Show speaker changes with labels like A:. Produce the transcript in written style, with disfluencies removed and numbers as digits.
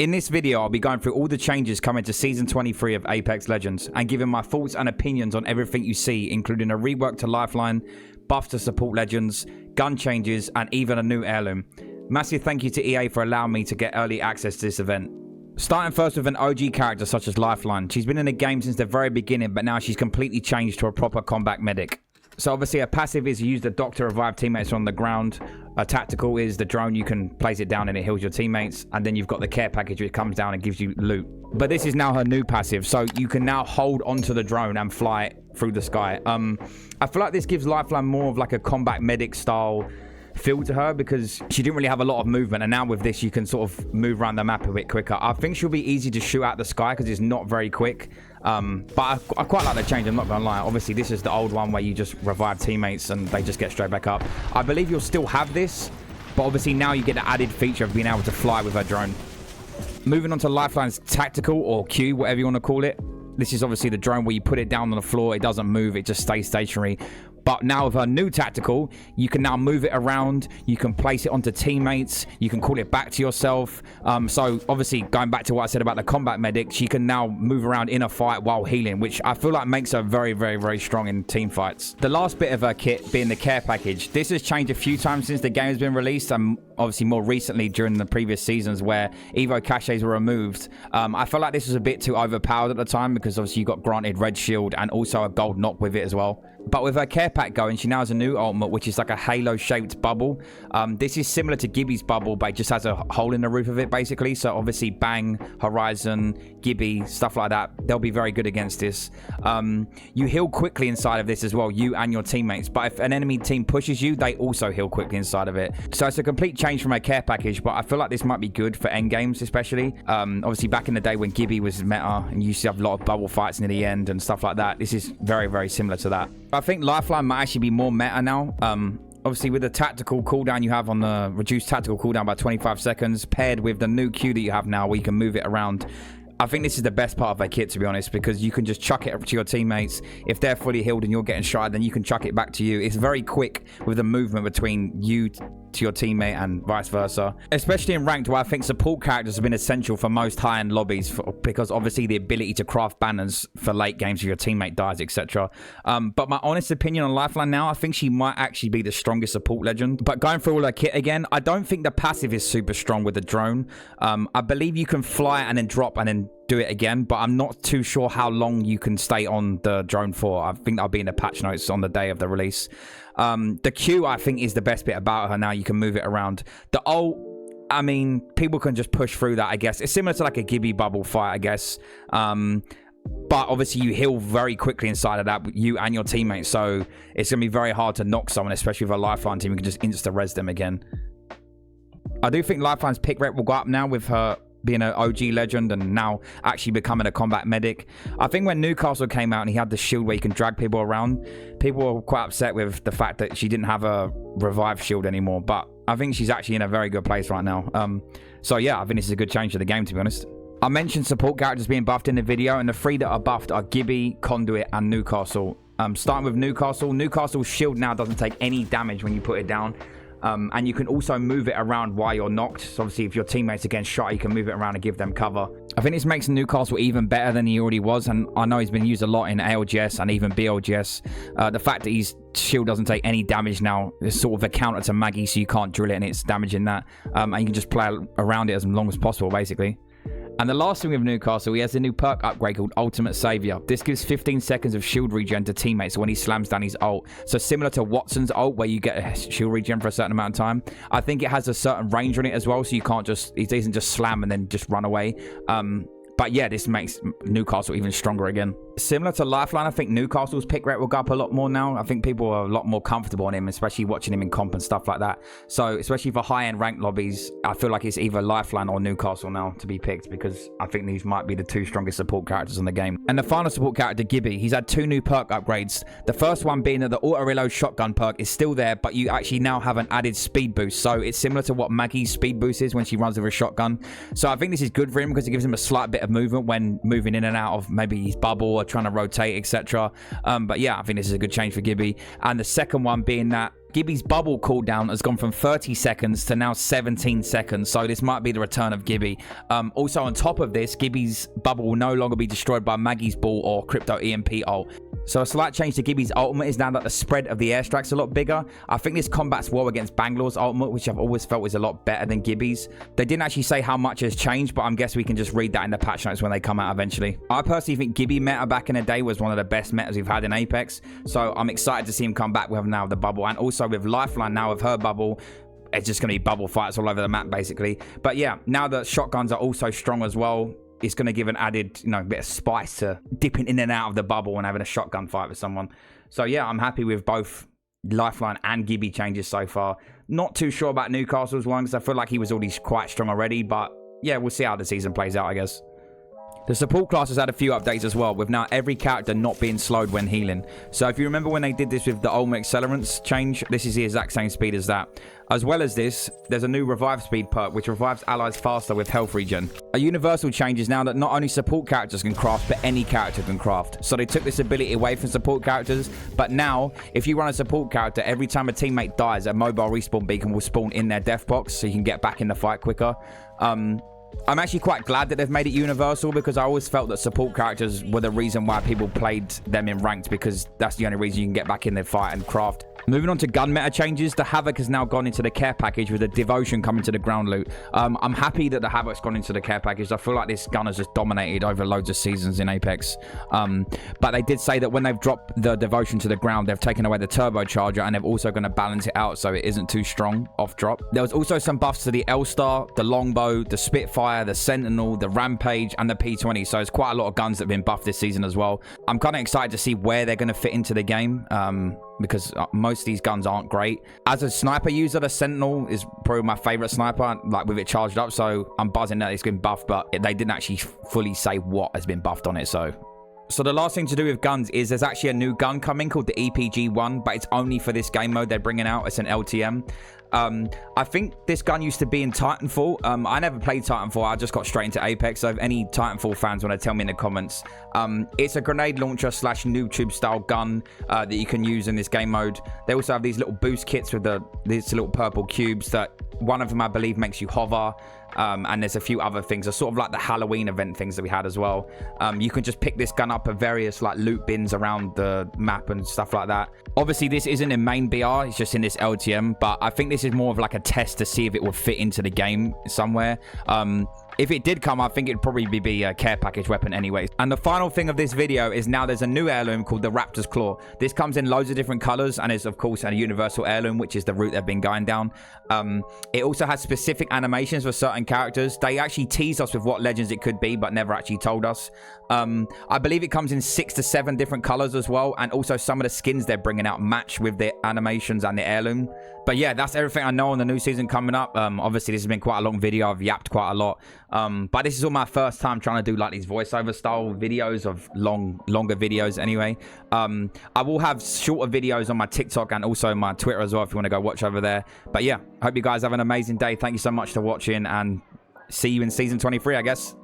A: In this video, I'll be going through all the changes coming to Season 23 of Apex Legends and giving my thoughts and opinions on everything you see, including a rework to Lifeline, buff to support Legends, gun changes, and even a new Heirloom. Massive thank you to EA for allowing me to get early access to this event. Starting first with an OG character such as Lifeline. She's been in the game since the very beginning, but now she's completely changed to a proper combat medic. So obviously a passive is use the dock to revive teammates on the ground. A tactical is the drone, you can place it down and it heals your teammates. And then you've got the care package which comes down and gives you loot. But this is now her new passive, so you can now hold onto the drone and fly it through the sky. I feel like this gives Lifeline more of like a combat medic style feel to her because she didn't really have a lot of movement, and now with this you can sort of move around the map a bit quicker. I think she'll be easy to shoot out the sky because it's not very quick, but I quite like the change, I'm not gonna lie. Obviously this is the old one where you just revive teammates and they just get straight back up. I believe you'll still have this, but obviously now you get the added feature of being able to fly with her drone. Moving on to Lifeline's tactical, or Q, whatever you want to call it. This is obviously the drone where you put it down on the floor, it doesn't move, it just stays stationary. But now with her new tactical, you can now move it around, you can place it onto teammates, you can call it back to yourself. So obviously going back to what I said about the combat medic, she can now move around in a fight while healing, which I feel like makes her very, very, very strong in team fights. The last bit of her kit being the care package. This has changed a few times since the game has been released, and obviously more recently during the previous seasons where Evo caches were removed. I felt like this was a bit too overpowered at the time because obviously you got granted red shield and also a gold knock with it as well. But with her care pack going, she now has a new ultimate, which is like a halo-shaped bubble. This is similar to Gibby's bubble, but it just has a hole in the roof of it, basically. So obviously Bang, Horizon, Gibby, stuff like that, they'll be very good against this. You heal quickly inside of this as well, you and your teammates. But if an enemy team pushes you, they also heal quickly inside of it. So it's a complete change from her care package, but I feel like this might be good for endgames especially. Obviously back in the day when Gibby was meta and you used to have a lot of bubble fights near the end and stuff like that, this is very, very similar to that. I think Lifeline might actually be more meta now. Obviously with the tactical cooldown you have on the reduced tactical cooldown by 25 seconds paired with the new Q that you have now where you can move it around. I think this is the best part of their kit, to be honest, because you can just chuck it to your teammates. If they're fully healed and you're getting shot, then you can chuck it back to you. It's very quick with the movement between you to your teammate and vice versa. Especially in ranked, where I think support characters have been essential for most high-end lobbies because obviously the ability to craft banners for late games if your teammate dies, etc. But my honest opinion on Lifeline now, I think she might actually be the strongest support legend. But going through all her kit again, I don't think the passive is super strong with the drone. I believe you can fly and then drop and then do it again, but I'm not too sure how long you can stay on the drone for. I think that'll be in the patch notes on the day of the release. The Q, I think, is the best bit about her now. You can move it around. The ult, I mean, people can just push through that, I guess. It's similar to like a Gibby bubble fight, I guess. But obviously you heal very quickly inside of that, you and your teammates, so it's going to be very hard to knock someone, especially with a Lifeline team. You can just insta-res them again. I do think Lifeline's pick rate will go up now with her being an OG legend and now actually becoming a combat medic. I think when Newcastle came out and he had the shield where you can drag people around, people were quite upset with the fact that she didn't have a revive shield anymore, but I think she's actually in a very good place right now. So yeah, I think this is a good change to the game, to be honest. I mentioned support characters being buffed in the video, and the three that are buffed are Gibby, Conduit, and Newcastle. Starting with Newcastle. Newcastle's shield now doesn't take any damage when you put it down. And you can also move it around while you're knocked. So obviously if your teammates are getting shot, you can move it around and give them cover. I think this makes Newcastle even better than he already was, and I know he's been used a lot in ALGS and even BLGS. The fact that his shield doesn't take any damage now is sort of a counter to Maggie, so you can't drill it and it's damaging that. And you can just play around it as long as possible, basically. And the last thing with Newcastle, he has a new perk upgrade called Ultimate Savior. This gives 15 seconds of shield regen to teammates when he slams down his ult. So similar to Watson's ult, where you get a shield regen for a certain amount of time. I think it has a certain range on it as well, so you can't just, it doesn't just slam and then just run away. But yeah, this makes Newcastle even stronger again. Similar to Lifeline, I think Newcastle's pick rate will go up a lot more now. I think people are a lot more comfortable on him, especially watching him in comp and stuff like that. So especially for high-end ranked lobbies, I feel like it's either Lifeline or Newcastle now to be picked, because I think these might be the two strongest support characters in the game. And the final support character, Gibby, he's had two new perk upgrades. The first one being that the auto-reload shotgun perk is still there, but you actually now have an added speed boost. So it's similar to what Maggie's speed boost is when she runs with a shotgun. So I think this is good for him because it gives him a slight bit of movement when moving in and out of maybe his bubble or trying to rotate, etc. But yeah, I think this is a good change for Gibby. And the second one being that Gibby's bubble cooldown has gone from 30 seconds to now 17 seconds, so this might be the return of Gibby. Also, on top of this, Gibby's bubble will no longer be destroyed by Maggie's ball or Crypto EMP ult. So a slight change to Gibby's ultimate is now that the spread of the airstrike's a lot bigger. I think this combats well against Bangalore's ultimate, which I've always felt was a lot better than Gibby's. They didn't actually say how much has changed, but I'm guessing we can just read that in the patch notes when they come out eventually. I personally think Gibby meta back in the day was one of the best metas we've had in Apex, so I'm excited to see him come back with now the bubble, and also with Lifeline now with her bubble. It's just going to be bubble fights all over the map basically. But yeah, now that shotguns are also strong as well, it's going to give an added, bit of spice to dipping in and out of the bubble and having a shotgun fight with someone. So yeah, I'm happy with both Lifeline and Gibby changes so far. Not too sure about Newcastle's one because I feel like he was already quite strong already. But yeah, we'll see how the season plays out, I guess. The support class has had a few updates as well, with now every character not being slowed when healing. So if you remember when they did this with the ultimate accelerants change, this is the exact same speed as that. As well as this, there's a new revive speed perk, which revives allies faster with health regen. A universal change is now that not only support characters can craft, but any character can craft. So they took this ability away from support characters, but now, if you run a support character, every time a teammate dies, a mobile respawn beacon will spawn in their death box, so you can get back in the fight quicker. I'm actually quite glad that they've made it universal, because I always felt that support characters were the reason why people played them in ranked, because that's the only reason you can get back in the fight and craft. Moving on to gun meta changes, the Havoc has now gone into the care package with the Devotion coming to the ground loot. I'm happy that the Havoc's gone into the care package. I feel like this gun has just dominated over loads of seasons in Apex. But they did say that when they've dropped the Devotion to the ground, they've taken away the turbocharger, and they're also going to balance it out so it isn't too strong off drop. There was also some buffs to the L-Star, the Longbow, the Spitfire, the Sentinel, the Rampage, and the P20. So it's quite a lot of guns that have been buffed this season as well. I'm kind of excited to see where they're going to fit into the game. Because most of these guns aren't great. As a sniper user, the Sentinel is probably my favorite sniper, like with it charged up, so I'm buzzing that it's been buffed, but they didn't actually fully say what has been buffed on it. So the last thing to do with guns is there's actually a new gun coming called the EPG-1, but it's only for this game mode they're bringing out. It's an LTM. I think this gun used to be in Titanfall. I never played Titanfall. I just got straight into Apex. So if any Titanfall fans want to tell me in the comments, it's a grenade launcher slash noob tube style gun that you can use in this game mode. They also have these little boost kits with these little purple cubes that one of them, I believe, makes you hover. And there's a few other things. They're sort of like the Halloween event things that we had as well. You can just pick this gun up at various like loot bins around the map and stuff like that. Obviously, this isn't in main BR. It's just in this LTM. But I think this is more of like a test to see if it would fit into the game somewhere. If it did come, I think it'd probably be a care package weapon anyway. And the final thing of this video is now there's a new heirloom called the Raptor's Claw. This comes in loads of different colors and is, of course, a universal heirloom, which is the route they've been going down. It also has specific animations for certain characters. They actually teased us with what legends it could be, but never actually told us. I believe it comes in 6 to 7 different colors as well. And also some of the skins they're bringing out match with the animations and the heirloom. But yeah, that's everything I know on the new season coming up. Obviously, this has been quite a long video. I've yapped quite a lot. But this is all my first time trying to do like these voiceover style videos of longer videos anyway. I will have shorter videos on my TikTok and also my Twitter as well if you want to go watch over there. But yeah, hope you guys have an amazing day. Thank you so much for watching and see you in season 23, I guess.